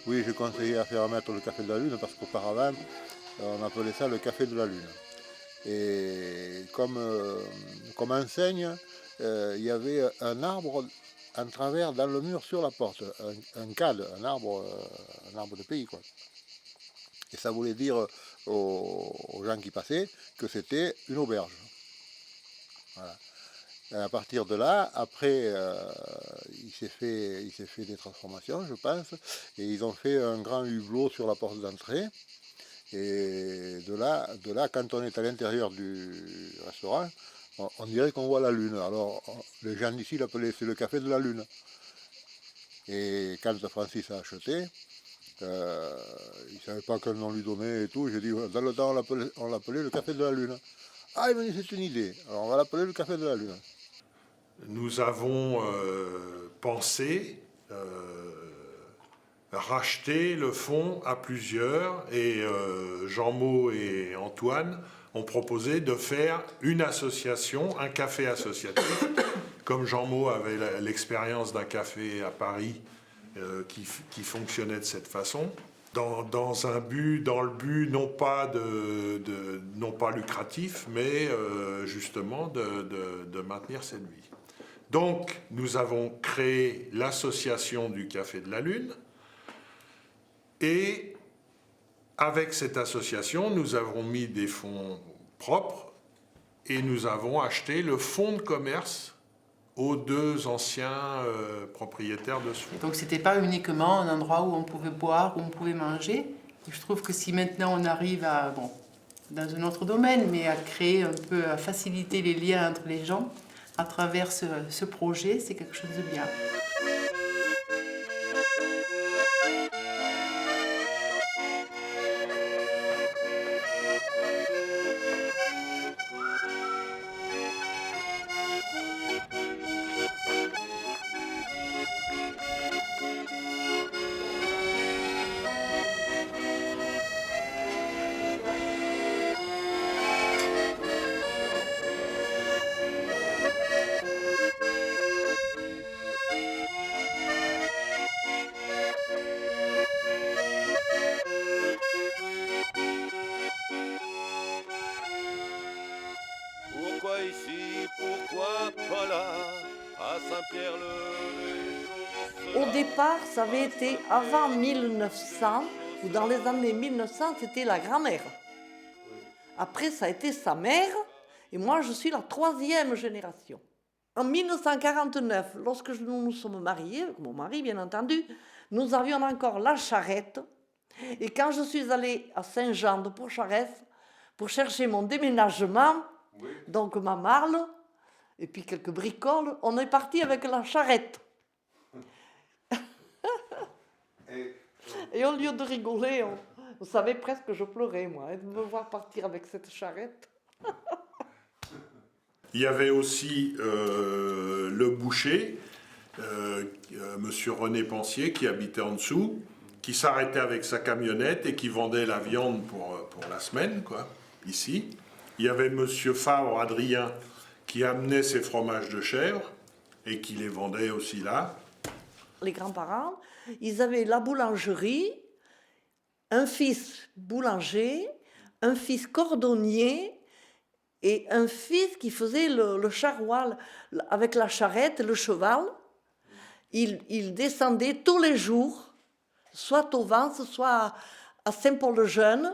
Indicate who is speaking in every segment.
Speaker 1: Oui, j'ai conseillé à faire mettre le café de la Lune parce qu'auparavant, on appelait ça le café de la Lune. Et comme enseigne, il y avait un arbre en travers dans le mur sur la porte, un cadre, un arbre de pays, quoi. Et ça voulait dire aux gens qui passaient que c'était une auberge. Voilà. Et à partir de là, après, il s'est fait des transformations, je pense, et ils ont fait un grand hublot sur la porte d'entrée. Et de là, quand on est à l'intérieur du restaurant, on dirait qu'on voit la lune. Alors, les gens d'ici l'appelaient, c'est le café de la lune. Et quand Francis a acheté, il ne savait pas quel nom lui donner et tout. J'ai dit, dans le temps, on l'appelait le café de la lune. Ah, il m'a dit, c'est une idée. Alors, on va l'appeler le café de la lune.
Speaker 2: Nous avons pensé racheter le fonds à plusieurs et Jean-Maud et Antoine ont proposé de faire une association, un café associatif. Comme Jean-Maud avait l'expérience d'un café à Paris qui fonctionnait de cette façon, dans le but non pas non pas lucratif, mais justement de maintenir cette vie. Donc, nous avons créé l'association du Café de la Lune et avec cette association, nous avons mis des fonds propres et nous avons acheté le fonds de commerce aux deux anciens propriétaires de ce fonds.
Speaker 3: Donc c'était pas uniquement un endroit où on pouvait boire, où on pouvait manger. Et je trouve que si maintenant on arrive à, bon, dans un autre domaine, mais à créer un peu, à faciliter les liens entre les gens à travers ce projet, c'est quelque chose de bien.
Speaker 4: Pourquoi ici, pourquoi pas là, à Saint-Pierre-le-Chaussera.
Speaker 5: Au départ, ça avait été avant 1900, ou dans les années 1900, c'était la grand-mère. Après, ça a été sa mère, et moi, je suis la troisième génération. En 1949, lorsque nous nous sommes mariés, avec mon mari, bien entendu, nous avions encore la charrette. Et quand je suis allée à Saint-Jean de Port-Charès pour chercher mon déménagement, oui, donc ma marle, et puis quelques bricoles, on est parti avec la charrette. Et au lieu de rigoler, on savait presque que je pleurais, moi, de me voir partir avec cette charrette.
Speaker 2: Il y avait aussi le boucher, monsieur René Pensier, qui habitait en dessous, qui s'arrêtait avec sa camionnette et qui vendait la viande pour la semaine, quoi, ici. Il y avait monsieur Favre, Adrien, qui amenait ses fromages de chèvre et qui les vendait aussi là.
Speaker 5: Les grands-parents, ils avaient la boulangerie, un fils boulanger, un fils cordonnier et un fils qui faisait le charroi avec la charrette, le cheval. Il descendait tous les jours, soit au Vence, soit à Saint-Paul-le-Jeune,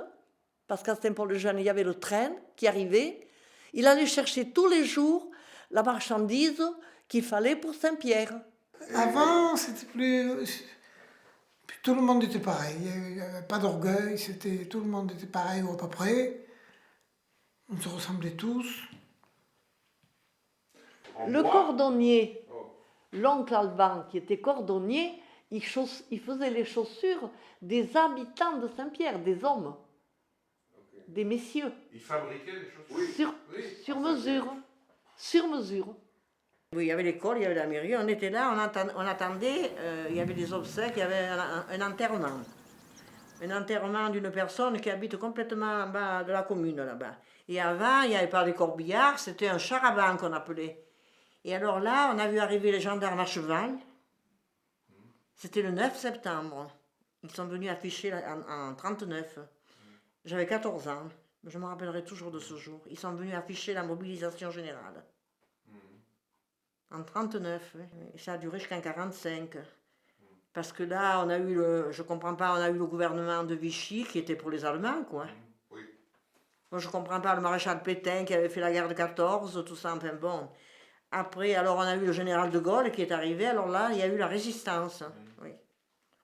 Speaker 5: parce qu'à Saint-Paul-le-Jeune, il y avait le train qui arrivait. Il allait chercher tous les jours la marchandise qu'il fallait pour Saint-Pierre.
Speaker 6: Avant, c'était plus... Tout le monde était pareil. Il n'y avait pas d'orgueil. Tout le monde était pareil ou à peu près. On se ressemblait tous.
Speaker 5: Le cordonnier, l'oncle Alban, qui était cordonnier, il faisait les chaussures des habitants de Saint-Pierre, des hommes, des messieurs.
Speaker 2: Il fabriquait les chaussures
Speaker 5: Sur mesure. Sur mesure.
Speaker 7: Oui, il y avait l'école, il y avait la mairie, on était là, on attendait, il y avait des obsèques, il y avait un enterrement. Un enterrement d'une personne qui habite complètement en bas de la commune, là-bas. Et avant, il n'y avait pas de corbillard, c'était un char à banc qu'on appelait. Et alors là, on a vu arriver les gendarmes à cheval. C'était le 9 septembre. Ils sont venus afficher en 1939. J'avais 14 ans. Je me rappellerai toujours de ce jour. Ils sont venus afficher la mobilisation générale. En 1939, oui. Et ça a duré jusqu'en 1945. Parce que là, on a eu je comprends pas, on a eu le gouvernement de Vichy qui était pour les Allemands, quoi.
Speaker 2: Oui.
Speaker 7: Moi, je comprends pas le maréchal Pétain qui avait fait la guerre de 14, tout ça, enfin bon. Après, alors on a eu le général de Gaulle qui est arrivé, alors là, il y a eu la résistance. Oui.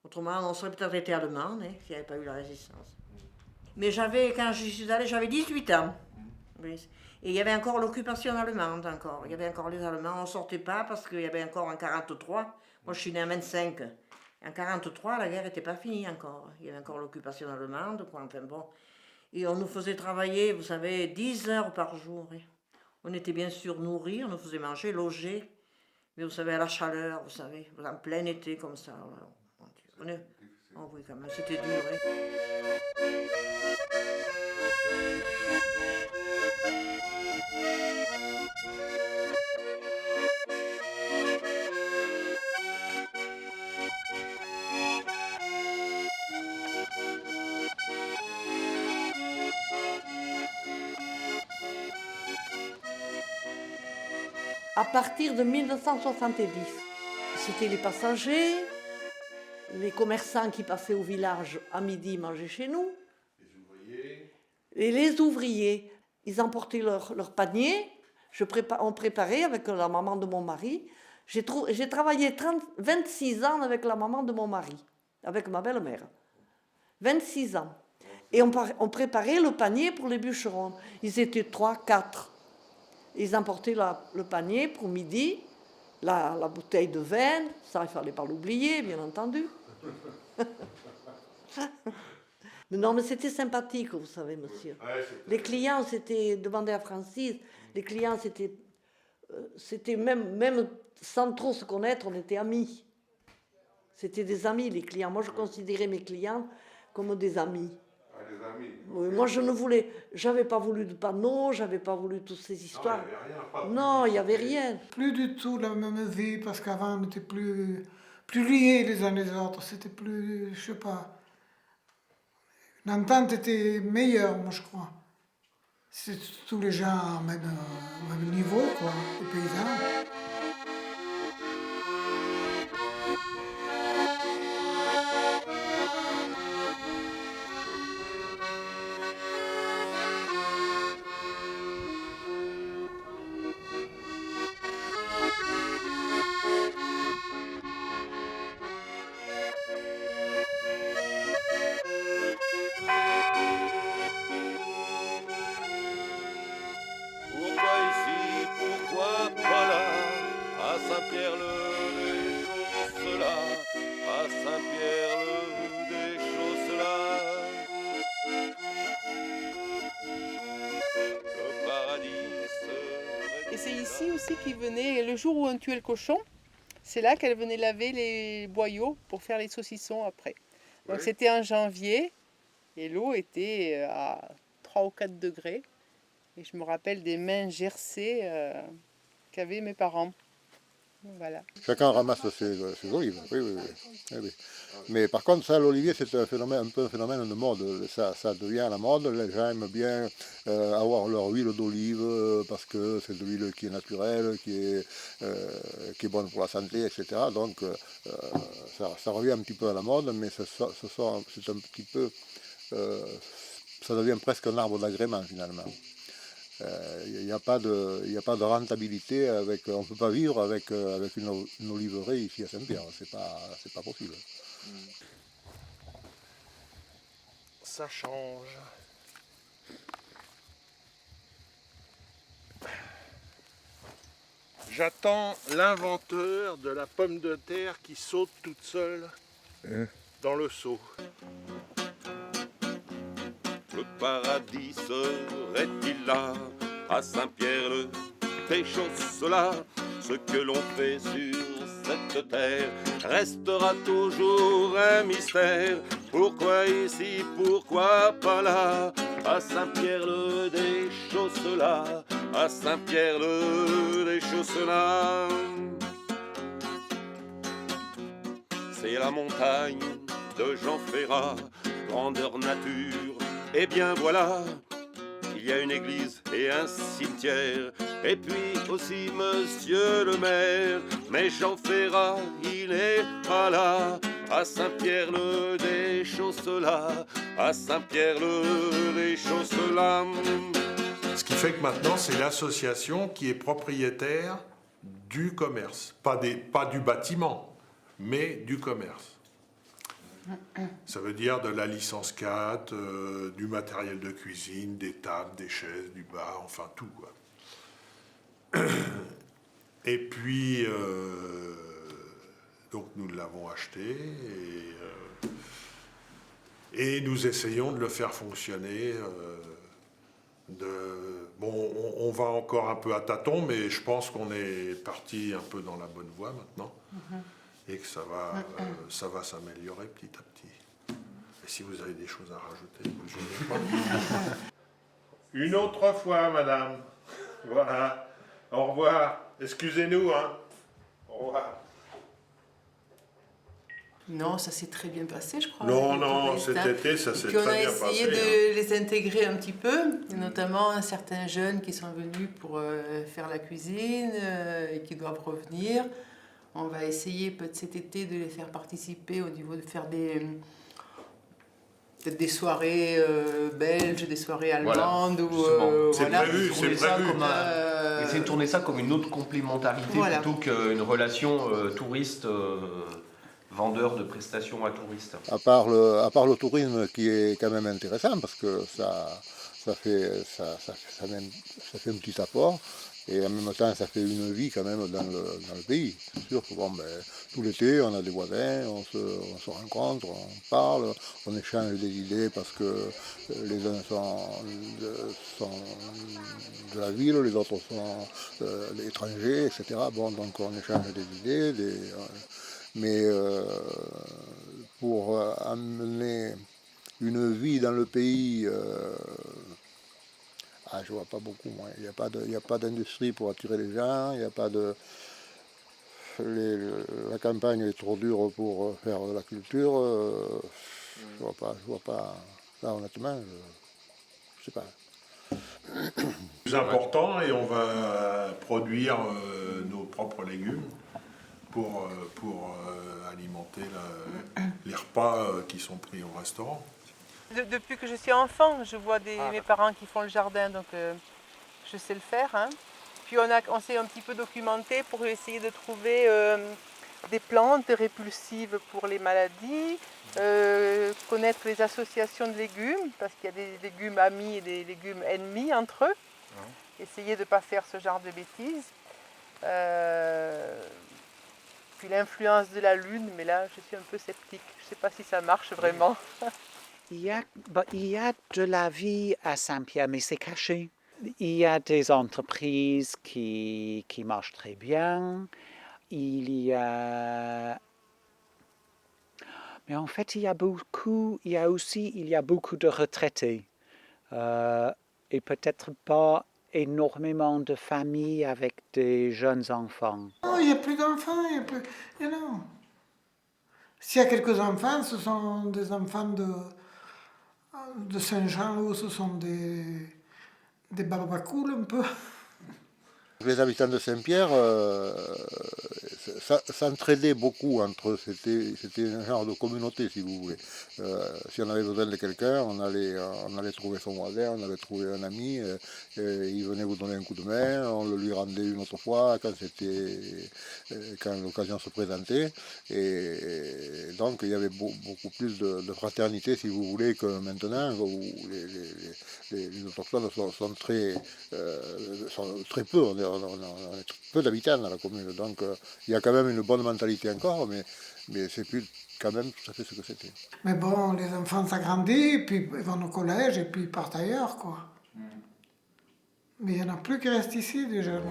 Speaker 7: Autrement, on serait peut-être été allemand, hein, s'il n'y avait pas eu la résistance. Mais quand je suis allée, j'avais 18 ans. Oui. Et il y avait encore l'occupation allemande, encore. Il y avait encore les Allemands, on ne sortait pas parce qu'il y avait encore en 43. Moi, je suis née en 25. En 43, la guerre n'était pas finie encore. Il y avait encore l'occupation allemande, quoi, enfin bon. Et on nous faisait travailler, vous savez, 10 heures par jour. Hein. On était bien sûr nourris, on nous faisait manger, loger. Mais vous savez, à la chaleur, vous savez, en plein été, comme ça. Oh oui, quand même, c'était dur. Hein.
Speaker 5: À partir de 1970, c'était les passagers, les commerçants qui passaient au village à midi mangeaient chez nous.
Speaker 2: Les ouvriers.
Speaker 5: Et les ouvriers, ils emportaient leur panier. On préparait avec la maman de mon mari. J'ai travaillé 26 ans avec la maman de mon mari, avec ma belle-mère. 26 ans. Et on préparait le panier pour les bûcherons. Ils étaient 3, 4. Ils emportaient le panier pour midi, la bouteille de vin, ça il ne fallait pas l'oublier, bien entendu. Non, mais c'était sympathique, vous savez, monsieur. Les clients, c'était, demandez à Francis, les clients, c'était même sans trop se connaître, on était amis. C'était des amis, les clients. Moi, je considérais mes clients comme des amis.
Speaker 2: Des amis.
Speaker 5: Oui, moi, j'avais pas voulu de panneaux, j'avais pas voulu toutes ces histoires.
Speaker 2: Non,
Speaker 5: il n'y avait rien.
Speaker 6: Plus du tout la même vie, parce qu'avant, on était plus liés les uns les autres. C'était plus, je sais pas. L'entente était meilleure, moi, je crois. C'est tous les gens au même niveau, quoi, les paysans.
Speaker 4: Pourquoi ici, pourquoi pas là, à Saint-Pierre-le-Des-Chausses-là, à Saint-Pierre-le-Des-Chausses-là. Le paradis serait...
Speaker 3: Et c'est ici aussi qu'ils venaient, le jour où on tuait le cochon, c'est là qu'elle venait laver les boyaux pour faire les saucissons après. Donc c'était en janvier et l'eau était à 3 ou 4 degrés. Et je me rappelle des mains gercées qu'avaient mes parents. Voilà.
Speaker 1: Chacun ramasse ses olives, oui. Mais par contre, ça, l'olivier, c'est un peu un phénomène de mode. Ça devient à la mode. Les gens aiment bien avoir leur huile d'olive parce que c'est de l'huile qui est naturelle, qui est bonne pour la santé, etc. Donc, ça revient un petit peu à la mode, mais c'est un petit peu... ça devient presque un arbre d'agrément, finalement. Il n'y a pas de rentabilité on ne peut pas vivre avec une oliveraie ici à Saint-Pierre, c'est pas possible.
Speaker 2: Ça change. J'attends l'inventeur de la pomme de terre qui saute toute seule dans le seau.
Speaker 4: Le paradis serait-il là, à Saint-Pierre-le-Des-Chausses-là? Ce que l'on fait sur cette terre restera toujours un mystère. Pourquoi ici, pourquoi pas là, à Saint-Pierre-le-Des-Chausses-là, à Saint-Pierre-le-Des-Chausses-là? C'est la montagne de Jean Ferrat, grandeur nature. Eh bien voilà, il y a une église et un cimetière, et puis aussi monsieur le maire. Mais Jean Ferrat, il n'est pas là, à Saint-Pierre-le-Deschausselas, à Saint-Pierre-le-Deschausselas.
Speaker 2: Ce qui fait que maintenant, c'est l'association qui est propriétaire du commerce. Pas du bâtiment, mais du commerce. Ça veut dire de la licence 4, du matériel de cuisine, des tables, des chaises, du bar, enfin tout, quoi. Et puis, donc nous l'avons acheté et nous essayons de le faire fonctionner. Bon, on va encore un peu à tâtons, mais je pense qu'on est parti un peu dans la bonne voie maintenant. Et que ça va s'améliorer petit à petit. Et si vous avez des choses à rajouter, ne gênez pas. Une autre fois, madame. Voilà. Au revoir. Excusez-nous, hein. Au revoir.
Speaker 3: Non, ça s'est très bien passé, je crois.
Speaker 2: Non, cet été, ça s'est très bien passé.
Speaker 3: Puis on a essayé de les intégrer un petit peu, et notamment certains jeunes qui sont venus pour faire la cuisine et qui doivent revenir. On va essayer peut-être cet été de les faire participer au niveau de faire peut-être des soirées belges, des soirées allemandes.
Speaker 2: Voilà, c'est prévu.
Speaker 8: Essayer de tourner ça comme une autre complémentarité plutôt qu'une relation touriste-vendeur de prestations à touristes.
Speaker 1: À part le tourisme qui est quand même intéressant parce que ça fait un petit apport. Et en même temps, ça fait une vie quand même dans le pays. C'est sûr que tout l'été, on a des voisins, on se rencontre, on parle, on échange des idées parce que les uns sont de la ville, les autres sont étrangers, etc. Bon, donc on échange des idées, mais pour amener une vie dans le pays... je vois pas beaucoup, moi. Il n'y a pas d'industrie pour attirer les gens, il n'y a pas de... la campagne est trop dure pour faire de la culture. Je vois pas... Là, honnêtement, je sais pas.
Speaker 2: C'est important et on va produire nos propres légumes pour alimenter les repas qui sont pris au restaurant.
Speaker 3: Depuis que je suis enfant, je vois mes parents qui font le jardin, donc je sais le faire. Hein. Puis on s'est un petit peu documenté pour essayer de trouver des plantes répulsives pour les maladies, connaître les associations de légumes, parce qu'il y a des légumes amis et des légumes ennemis entre eux. Essayer de ne pas faire ce genre de bêtises. Puis l'influence de la lune, mais là je suis un peu sceptique. Je ne sais pas si ça marche vraiment.
Speaker 9: Il y a de la vie à Saint-Pierre, mais c'est caché. Il y a des entreprises qui marchent très bien. Mais en fait, il y a beaucoup de retraités. Et peut-être pas énormément de familles avec des jeunes enfants.
Speaker 6: Non, il n'y a plus d'enfants, non. S'il y a quelques enfants, ce sont des enfants de Saint-Jean, où ce sont des barbacoules un peu.
Speaker 1: Les habitants de Saint-Pierre s'entraidaient beaucoup entre eux. C'était un genre de communauté, si vous voulez. Si on avait besoin de quelqu'un, on allait trouver son voisin, on allait trouver un ami, il venait vous donner un coup de main, on le lui rendait une autre fois quand l'occasion se présentait. Et donc il y avait beaucoup plus de fraternité, si vous voulez, que maintenant, où les autochtones sont très peu. On a peu d'habitants dans la commune, donc il y a quand même une bonne mentalité encore, mais c'est plus quand même tout à fait ce que c'était.
Speaker 6: Mais bon, les enfants s'agrandissent, puis ils vont au collège et puis ils partent ailleurs, quoi. Mais il n'y en a plus qui restent ici, déjà.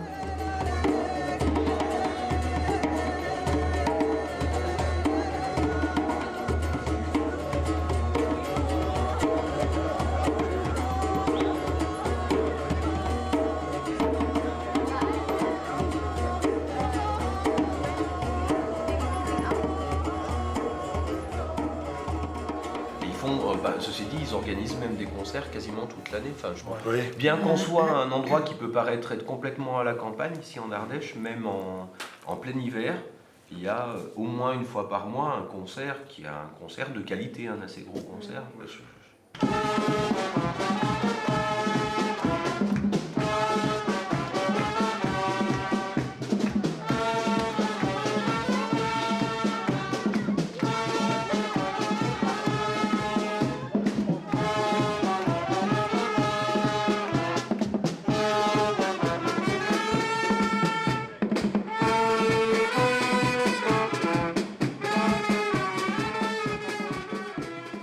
Speaker 8: font, ceci dit, ils organisent même des concerts quasiment toute l'année. Enfin,
Speaker 2: Oui.
Speaker 8: Bien qu'on soit un endroit qui peut paraître être complètement à la campagne, ici en Ardèche, même en plein hiver, il y a au moins une fois par mois un concert qui est un concert de qualité, un assez gros concert.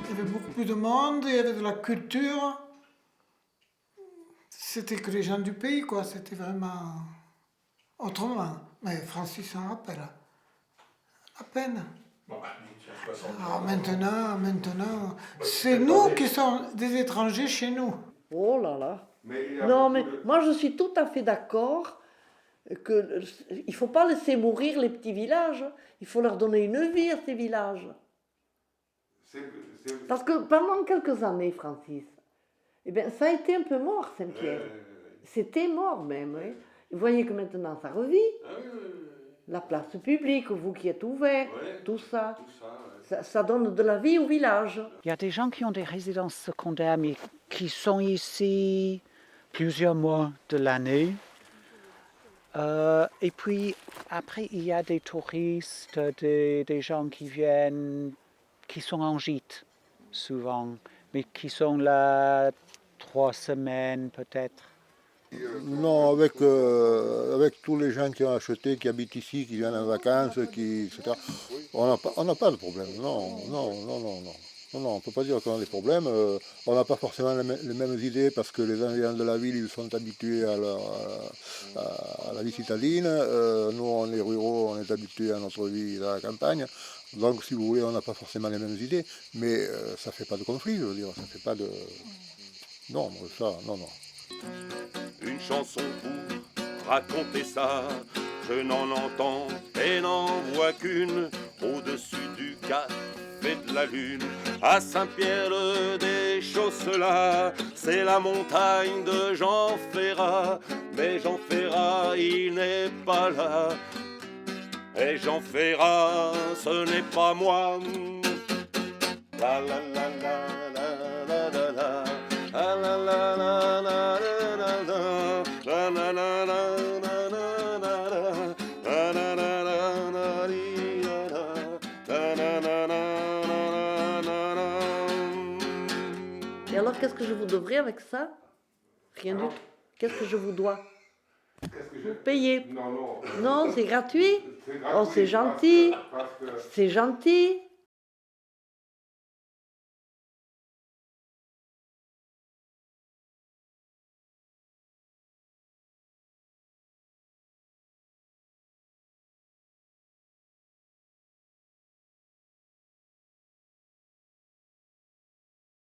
Speaker 6: Il y avait beaucoup plus de monde, il y avait de la culture. C'était que les gens du pays, quoi. C'était vraiment autrement. Mais Francis s'en rappelle. À peine. Alors maintenant, c'est nous qui sommes des étrangers chez nous.
Speaker 5: Oh là là. Non, mais moi je suis tout à fait d'accord qu'il ne faut pas laisser mourir les petits villages. Il faut leur donner une vie à ces villages. Parce que pendant quelques années, Francis, eh bien, ça a été un peu mort, Saint-Pierre. C'était mort même. Hein. Vous voyez que maintenant ça revit. La place publique, vous qui êtes ouverts, tout ça. Ça donne de la vie au village.
Speaker 9: Il y a des gens qui ont des résidences secondaires, mais qui sont ici plusieurs mois de l'année. Et puis, après, il y a des touristes, des gens qui viennent, qui sont en gîte, souvent, mais qui sont là 3 semaines peut-être.
Speaker 1: Non, avec tous les gens qui ont acheté, qui habitent ici, qui viennent en vacances, etc., on n'a pas de problème. Non, on ne peut pas dire qu'on a des problèmes. On n'a pas forcément les mêmes idées parce que les habitants de la ville, ils sont habitués à la vie citadine. Nous, on est ruraux, on est habitués à notre vie dans la campagne. Donc, si vous voulez, on n'a pas forcément les mêmes idées. Mais ça ne fait pas de conflit, je veux dire. Ça fait pas de... Non, ça, non.
Speaker 4: Une chanson pour raconter ça, je n'en entends et n'en vois qu'une au-dessus du café de la Lune. À Saint-Pierre-des-Chausselas, c'est la montagne de Jean Ferrat. Mais Jean Ferrat, il n'est pas là. Et Jean Ferrat, ce n'est pas moi. La la la la la la la la. La la la la la la la. La la la la la la la. La la la la la la la.
Speaker 5: Et alors, qu'est-ce que je vous devrais avec ça? Rien du tout. Qu'est-ce que je vous dois? Vous payez. Non, c'est gratuit. Oh, c'est gentil. C'est gentil.